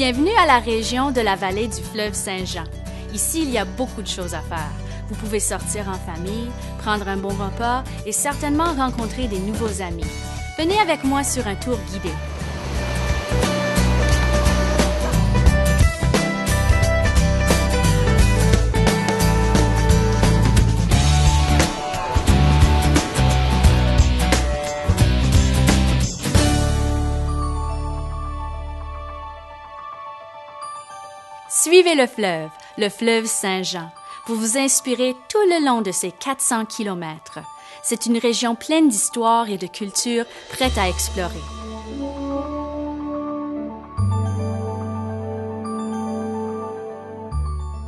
Bienvenue à la région de la vallée du fleuve Saint-Jean. Ici, il y a beaucoup de choses à faire. Vous pouvez sortir en famille, prendre un bon repas et certainement rencontrer des nouveaux amis. Venez avec moi sur un tour guidé. Suivez le fleuve Saint-Jean. Vous vous inspirez tout le long de ces 400 kilomètres. C'est une région pleine d'histoire et de culture prête à explorer.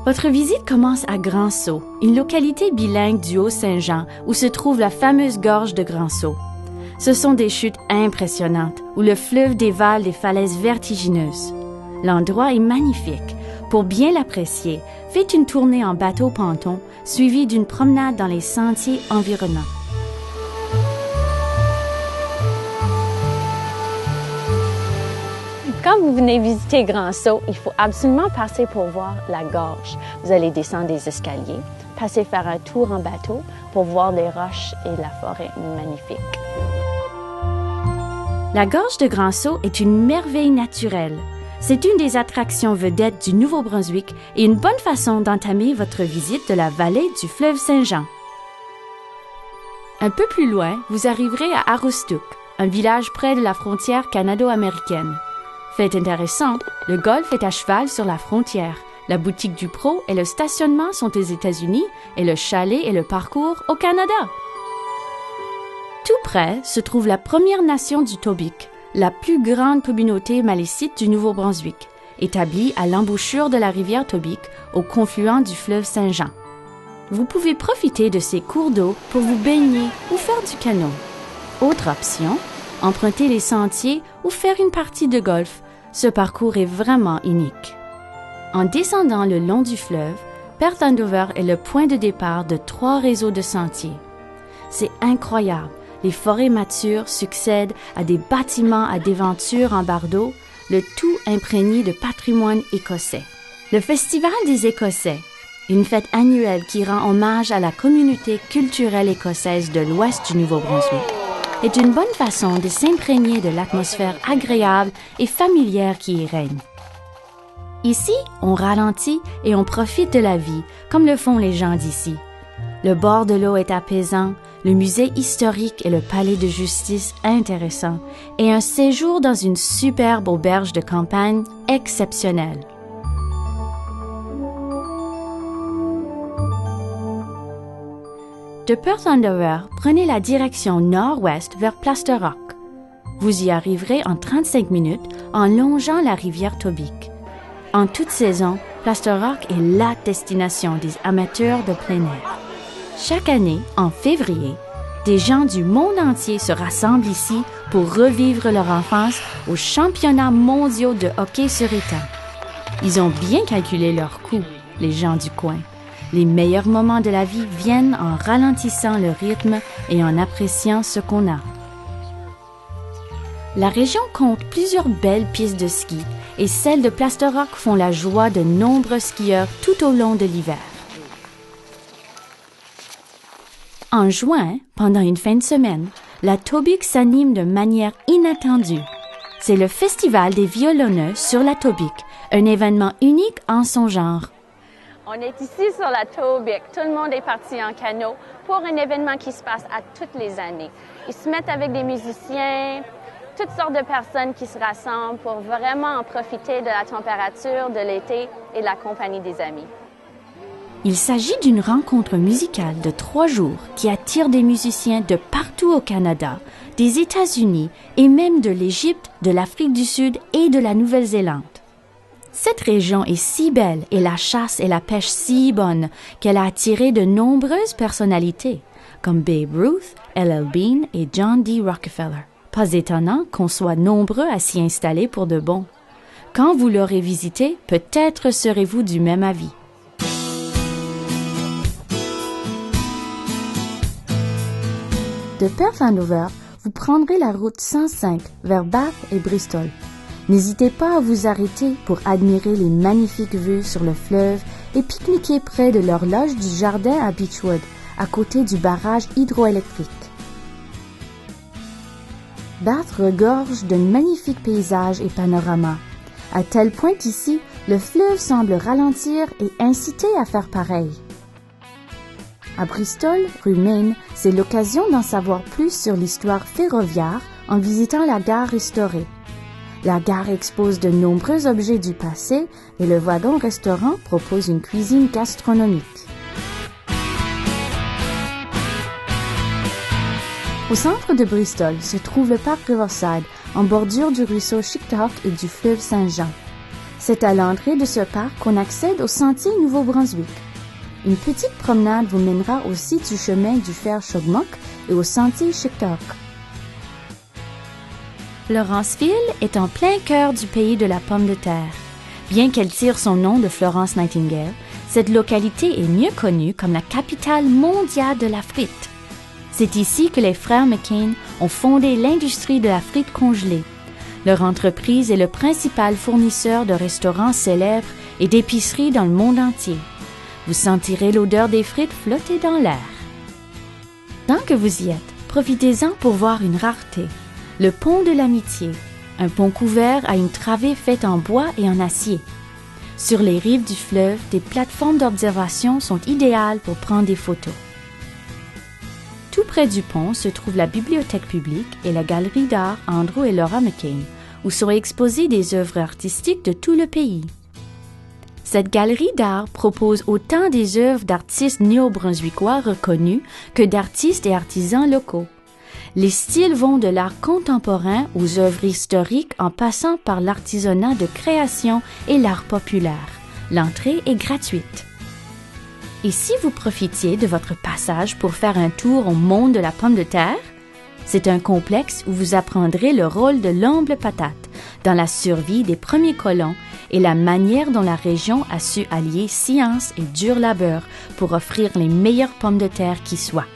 Votre visite commence à Grand-Sault, une localité bilingue du Haut-Saint-Jean où se trouve la fameuse gorge de Grand-Sault. Ce sont des chutes impressionnantes où le fleuve dévale des falaises vertigineuses. L'endroit est magnifique. Pour bien l'apprécier, faites une tournée en bateau ponton suivie d'une promenade dans les sentiers environnants. Quand vous venez visiter Grand-Sault, il faut absolument passer pour voir la gorge. Vous allez descendre des escaliers, passer faire un tour en bateau pour voir les roches et la forêt magnifique. La gorge de Grand-Sault est une merveille naturelle. C'est une des attractions vedettes du Nouveau-Brunswick et une bonne façon d'entamer votre visite de la vallée du fleuve Saint-Jean. Un peu plus loin, vous arriverez à Aroostook, un village près de la frontière canado-américaine. Fait intéressant, le golf est à cheval sur la frontière, la boutique du pro et le stationnement sont aux États-Unis et le chalet et le parcours au Canada. Tout près se trouve la Première Nation du Tobique, la plus grande communauté malécite du Nouveau-Brunswick, établie à l'embouchure de la rivière Tobique, au confluent du fleuve Saint-Jean. Vous pouvez profiter de ces cours d'eau pour vous baigner ou faire du canot. Autre option, emprunter les sentiers ou faire une partie de golf. Ce parcours est vraiment unique. En descendant le long du fleuve, Perth Andover est le point de départ de 3 réseaux de sentiers. C'est incroyable. Les forêts matures succèdent à des bâtiments à devantures en bardeaux, le tout imprégné de patrimoine écossais. Le Festival des Écossais, une fête annuelle qui rend hommage à la communauté culturelle écossaise de l'ouest du Nouveau-Brunswick, est une bonne façon de s'imprégner de l'atmosphère agréable et familière qui y règne. Ici, on ralentit et on profite de la vie, comme le font les gens d'ici. Le bord de l'eau est apaisant, le musée historique et le palais de justice intéressant, et un séjour dans une superbe auberge de campagne exceptionnelle. De Perth Andover, prenez la direction nord-ouest vers Plaster Rock. Vous y arriverez en 35 minutes en longeant la rivière Tobique. En toute saison, Plaster Rock est la destination des amateurs de plein air. Chaque année, en février, des gens du monde entier se rassemblent ici pour revivre leur enfance aux championnats mondiaux de hockey sur étang. Ils ont bien calculé leurs coûts, les gens du coin. Les meilleurs moments de la vie viennent en ralentissant le rythme et en appréciant ce qu'on a. La région compte plusieurs belles pistes de ski et celles de Plaster Rock font la joie de nombreux skieurs tout au long de l'hiver. En juin, pendant une fin de semaine, la Tobique s'anime de manière inattendue. C'est le Festival des violonneux sur la Tobique, un événement unique en son genre. On est ici sur la Tobique. Tout le monde est parti en canot pour un événement qui se passe à toutes les années. Ils se mettent avec des musiciens, toutes sortes de personnes qui se rassemblent pour vraiment en profiter de la température, de l'été et de la compagnie des amis. Il s'agit d'une rencontre musicale de 3 jours qui attire des musiciens de partout au Canada, des États-Unis et même de l'Égypte, de l'Afrique du Sud et de la Nouvelle-Zélande. Cette région est si belle et la chasse et la pêche si bonne qu'elle a attiré de nombreuses personnalités, comme Babe Ruth, L.L. Bean et John D. Rockefeller. Pas étonnant qu'on soit nombreux à s'y installer pour de bon. Quand vous l'aurez visité, peut-être serez-vous du même avis. De Perth Andover, vous prendrez la route 105 vers Bath et Bristol. N'hésitez pas à vous arrêter pour admirer les magnifiques vues sur le fleuve et pique-niquer près de l'horloge du jardin à Beechwood, à côté du barrage hydroélectrique. Bath regorge d'un magnifique paysage et panorama, à tel point qu'ici, le fleuve semble ralentir et inciter à faire pareil. À Bristol, rue Main, c'est l'occasion d'en savoir plus sur l'histoire ferroviaire en visitant la gare restaurée. La gare expose de nombreux objets du passé et le wagon-restaurant propose une cuisine gastronomique. Au centre de Bristol se trouve le parc Riverside, en bordure du ruisseau Schicktock et du fleuve Saint-Jean. C'est à l'entrée de ce parc qu'on accède au sentier Nouveau-Brunswick. Une petite promenade vous mènera au site du chemin du fer Shogmock et au sentier Schicktock. Lawrenceville est en plein cœur du pays de la pomme de terre. Bien qu'elle tire son nom de Florence Nightingale, cette localité est mieux connue comme la capitale mondiale de la frite. C'est ici que les frères McCain ont fondé l'industrie de la frite congelée. Leur entreprise est le principal fournisseur de restaurants célèbres et d'épiceries dans le monde entier. Vous sentirez l'odeur des frites flotter dans l'air. Tant que vous y êtes, profitez-en pour voir une rareté. Le pont de l'Amitié, un pont couvert à une travée faite en bois et en acier. Sur les rives du fleuve, des plateformes d'observation sont idéales pour prendre des photos. Tout près du pont se trouve la bibliothèque publique et la galerie d'art Andrew et Laura McCain, où sont exposées des œuvres artistiques de tout le pays. Cette galerie d'art propose autant des œuvres d'artistes néo-brunswickois reconnus que d'artistes et artisans locaux. Les styles vont de l'art contemporain aux œuvres historiques en passant par l'artisanat de création et l'art populaire. L'entrée est gratuite. Et si vous profitiez de votre passage pour faire un tour au monde de la pomme de terre, c'est un complexe où vous apprendrez le rôle de l'humble patate dans la survie des premiers colons et la manière dont la région a su allier science et dur labeur pour offrir les meilleures pommes de terre qui soient.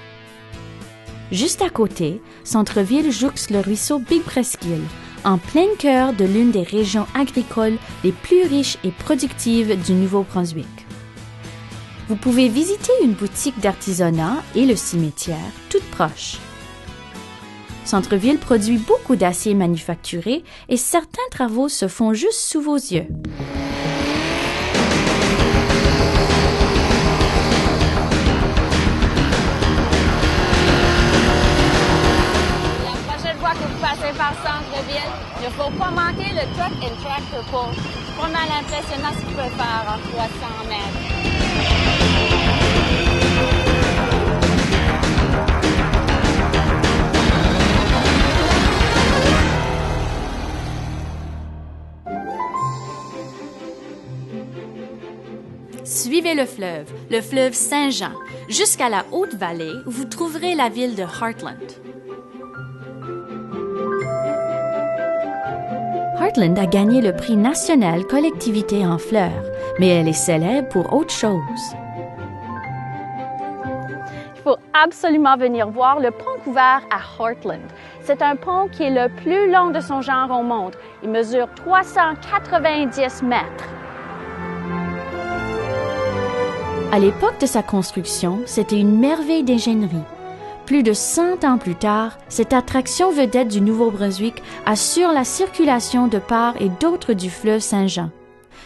Juste à côté, Centreville jouxte le ruisseau Big Presqu'île, en plein cœur de l'une des régions agricoles les plus riches et productives du Nouveau-Brunswick. Vous pouvez visiter une boutique d'artisanat et le cimetière, toutes proches. Centreville produit beaucoup d'acier manufacturé et certains travaux se font juste sous vos yeux. La prochaine fois que vous passez par Centreville, il ne faut pas manquer le Truck and Tractor Pull. C'est pas mal impressionnant ce qu'il peut faire en 300 mètres. Suivez le fleuve Saint-Jean, jusqu'à la Haute-Vallée où vous trouverez la ville de Heartland. Heartland a gagné le prix national collectivité en fleurs, mais elle est célèbre pour autre chose. Il faut absolument venir voir le pont couvert à Heartland. C'est un pont qui est le plus long de son genre au monde. Il mesure 390 mètres. À l'époque de sa construction, c'était une merveille d'ingénierie. Plus de 100 ans plus tard, cette attraction vedette du Nouveau-Brunswick assure la circulation de part et d'autre du fleuve Saint-Jean.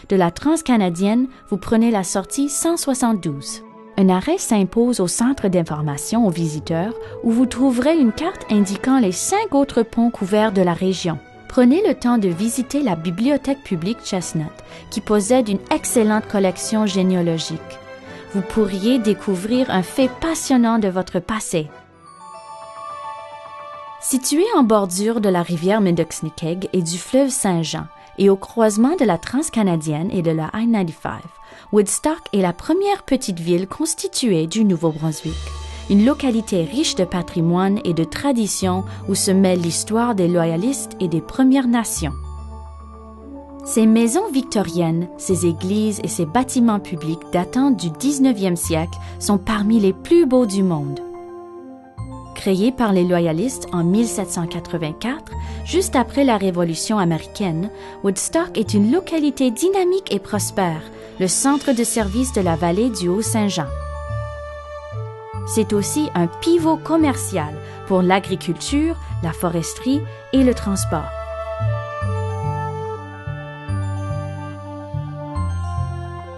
De la Transcanadienne, vous prenez la sortie 172. Un arrêt s'impose au centre d'information aux visiteurs où vous trouverez une carte indiquant les 5 autres ponts couverts de la région. Prenez le temps de visiter la bibliothèque publique Chestnut, qui possède une excellente collection généalogique. Vous pourriez découvrir un fait passionnant de votre passé. Situé en bordure de la rivière Meddoxnickeg et du fleuve Saint-Jean, et au croisement de la Transcanadienne et de la I-95, Woodstock est la première petite ville constituée du Nouveau-Brunswick, une localité riche de patrimoine et de traditions où se mêle l'histoire des loyalistes et des Premières Nations. Ces maisons victoriennes, ces églises et ces bâtiments publics datant du 19e siècle sont parmi les plus beaux du monde. Créé par les loyalistes en 1784, juste après la Révolution américaine, Woodstock est une localité dynamique et prospère, le centre de service de la vallée du Haut-Saint-Jean. C'est aussi un pivot commercial pour l'agriculture, la foresterie et le transport.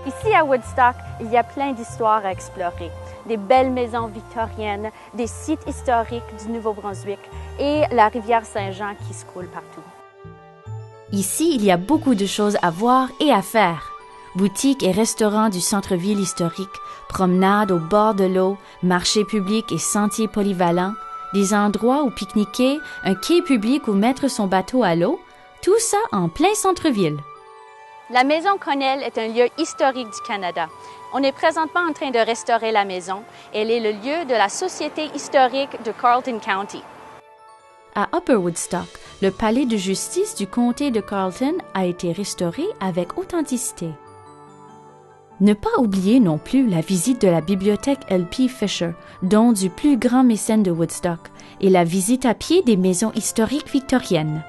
Ici à Woodstock, il y a plein d'histoires à explorer. Des belles maisons victoriennes, des sites historiques du Nouveau-Brunswick et la rivière Saint-Jean qui se coule partout. Ici, il y a beaucoup de choses à voir et à faire. Boutiques et restaurants du centre-ville historique, promenades au bord de l'eau, marchés publics et sentiers polyvalents, des endroits où pique-niquer, un quai public où mettre son bateau à l'eau, tout ça en plein centre-ville. La Maison Connell est un lieu historique du Canada. On est présentement en train de restaurer la maison. Elle est le lieu de la Société historique de Carleton County. À Upper Woodstock, le palais de justice du comté de Carleton a été restauré avec authenticité. Ne pas oublier non plus la visite de la bibliothèque L.P. Fisher, don du plus grand mécène de Woodstock, et la visite à pied des maisons historiques victoriennes.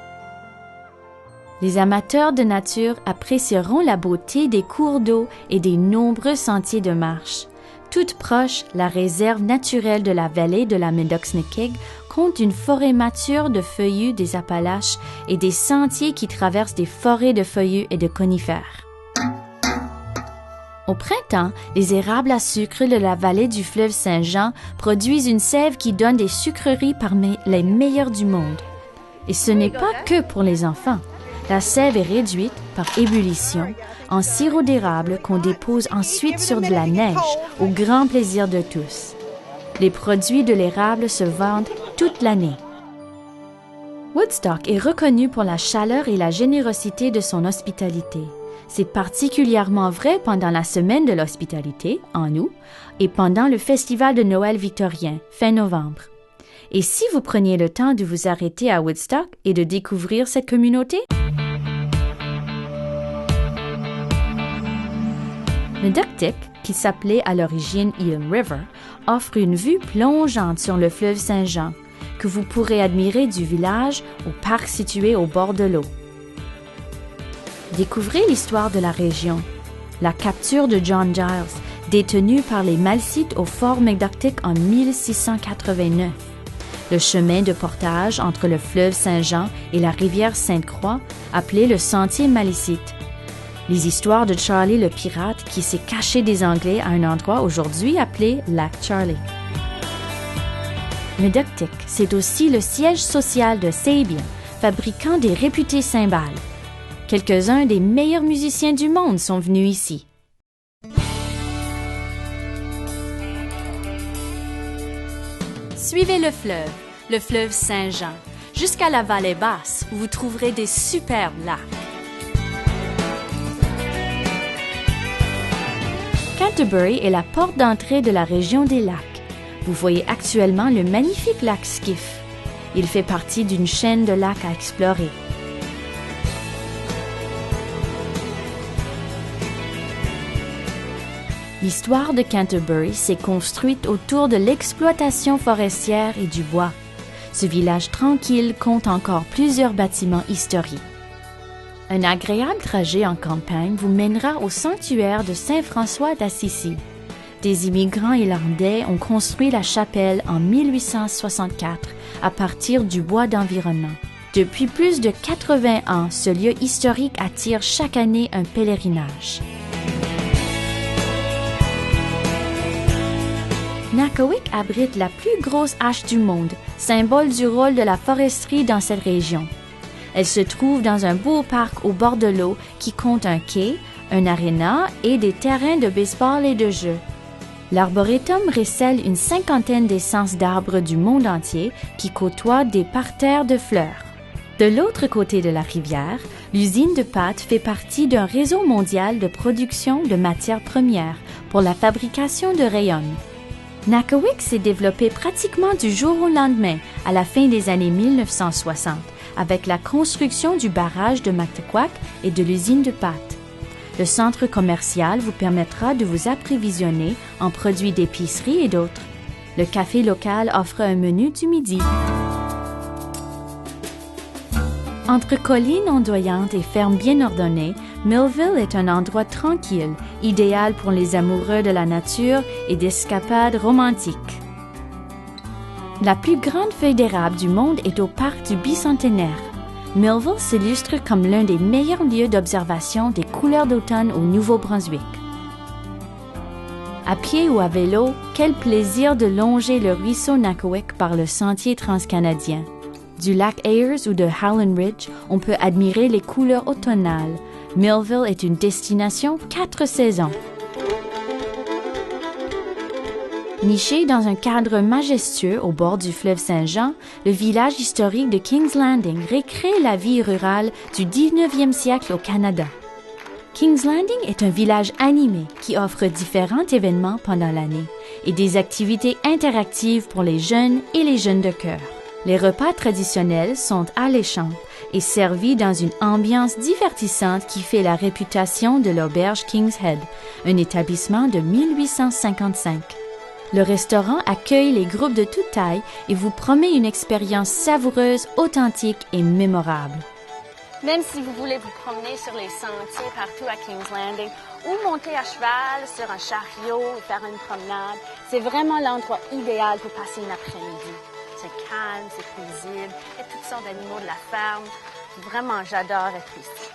Les amateurs de nature apprécieront la beauté des cours d'eau et des nombreux sentiers de marche. Toute proche, la réserve naturelle de la vallée de la Médoc-Sneckig compte une forêt mature de feuillus des Appalaches et des sentiers qui traversent des forêts de feuillus et de conifères. Au printemps, les érables à sucre de la vallée du fleuve Saint-Jean produisent une sève qui donne des sucreries parmi les meilleures du monde. Et ce n'est pas que pour les enfants. La sève est réduite par ébullition en sirop d'érable qu'on dépose ensuite sur de la neige, au grand plaisir de tous. Les produits de l'érable se vendent toute l'année. Woodstock est reconnu pour la chaleur et la générosité de son hospitalité. C'est particulièrement vrai pendant la semaine de l'hospitalité, en août, et pendant le festival de Noël victorien, fin novembre. Et si vous preniez le temps de vous arrêter à Woodstock et de découvrir cette communauté? Médoc-Tic, qui s'appelait à l'origine Eel River, offre une vue plongeante sur le fleuve Saint-Jean, que vous pourrez admirer du village au parc situé au bord de l'eau. Découvrez l'histoire de la région. La capture de John Giles, détenu par les Malcites au fort Médoc-Tic en 1689. Le chemin de portage entre le fleuve Saint-Jean et la rivière Sainte-Croix, appelé le Sentier Malicite. Les histoires de Charlie le pirate qui s'est caché des Anglais à un endroit aujourd'hui appelé Lac Charlie. Médoc-Tic, c'est aussi le siège social de Sabian, fabricant des réputés cymbales. Quelques-uns des meilleurs musiciens du monde sont venus ici. Suivez le fleuve Saint-Jean, jusqu'à la vallée basse où vous trouverez des superbes lacs. Canterbury est la porte d'entrée de la région des lacs. Vous voyez actuellement le magnifique lac Skiff. Il fait partie d'une chaîne de lacs à explorer. L'histoire de Canterbury s'est construite autour de l'exploitation forestière et du bois. Ce village tranquille compte encore plusieurs bâtiments historiques. Un agréable trajet en campagne vous mènera au sanctuaire de Saint-François d'Assisi. Des immigrants irlandais ont construit la chapelle en 1864 à partir du bois d'environnement. Depuis plus de 80 ans, ce lieu historique attire chaque année un pèlerinage. Nakawic abrite la plus grosse hache du monde, symbole du rôle de la foresterie dans cette région. Elle se trouve dans un beau parc au bord de l'eau qui compte un quai, un aréna et des terrains de baseball et de jeux. L'arboretum recèle une cinquantaine d'essences d'arbres du monde entier qui côtoient des parterres de fleurs. De l'autre côté de la rivière, l'usine de pâtes fait partie d'un réseau mondial de production de matières premières pour la fabrication de rayons. Nakawic s'est développé pratiquement du jour au lendemain, à la fin des années 1960, avec la construction du barrage de Mactaquac et de l'usine de pâtes. Le centre commercial vous permettra de vous approvisionner en produits d'épicerie et d'autres. Le café local offre un menu du midi. Entre collines ondoyantes et fermes bien ordonnées, Millville est un endroit tranquille, idéal pour les amoureux de la nature et d'escapades romantiques. La plus grande feuille d'érable du monde est au parc du Bicentenaire. Millville s'illustre comme l'un des meilleurs lieux d'observation des couleurs d'automne au Nouveau-Brunswick. À pied ou à vélo, quel plaisir de longer le ruisseau Nakowick par le sentier transcanadien. Du lac Ayers ou de Howland Ridge, on peut admirer les couleurs automnales. Millville est une destination 4 saisons. Niché dans un cadre majestueux au bord du fleuve Saint-Jean, le village historique de King's Landing récrée la vie rurale du 19e siècle au Canada. King's Landing est un village animé qui offre différents événements pendant l'année et des activités interactives pour les jeunes et les jeunes de cœur. Les repas traditionnels sont alléchants et servis dans une ambiance divertissante qui fait la réputation de l'auberge King's Head, un établissement de 1855. Le restaurant accueille les groupes de toute taille et vous promet une expérience savoureuse, authentique et mémorable. Même si vous voulez vous promener sur les sentiers partout à King's Landing ou monter à cheval sur un chariot et faire une promenade, c'est vraiment l'endroit idéal pour passer une après-midi. C'est calme, c'est paisible, il y a toutes sortes d'animaux de la ferme. Vraiment, j'adore être ici.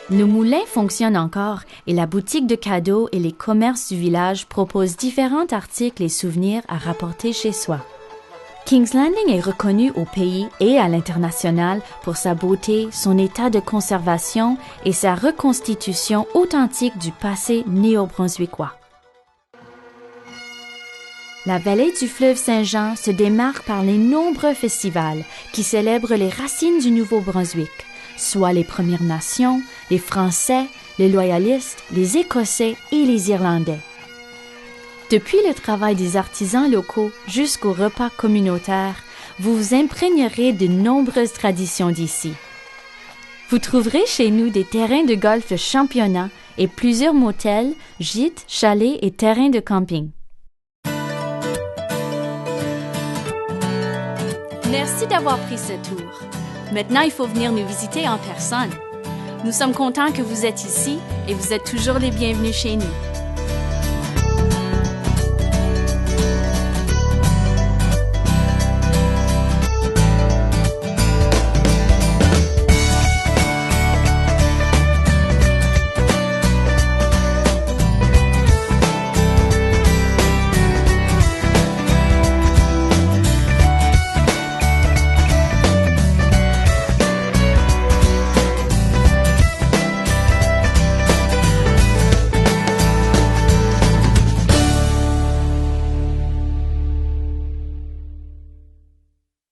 Le moulin fonctionne encore et la boutique de cadeaux et les commerces du village proposent différents articles et souvenirs à rapporter chez soi. King's Landing est reconnu au pays et à l'international pour sa beauté, son état de conservation et sa reconstitution authentique du passé néo-brunswickois. La vallée du fleuve Saint-Jean se démarque par les nombreux festivals qui célèbrent les racines du Nouveau-Brunswick, soit les Premières Nations, les Français, les Loyalistes, les Écossais et les Irlandais. Depuis le travail des artisans locaux jusqu'aux repas communautaires, vous vous imprégnerez de nombreuses traditions d'ici. Vous trouverez chez nous des terrains de golf de championnat et plusieurs motels, gîtes, chalets et terrains de camping. Merci d'avoir pris ce tour. Maintenant, il faut venir nous visiter en personne. Nous sommes contents que vous êtes ici et vous êtes toujours les bienvenus chez nous.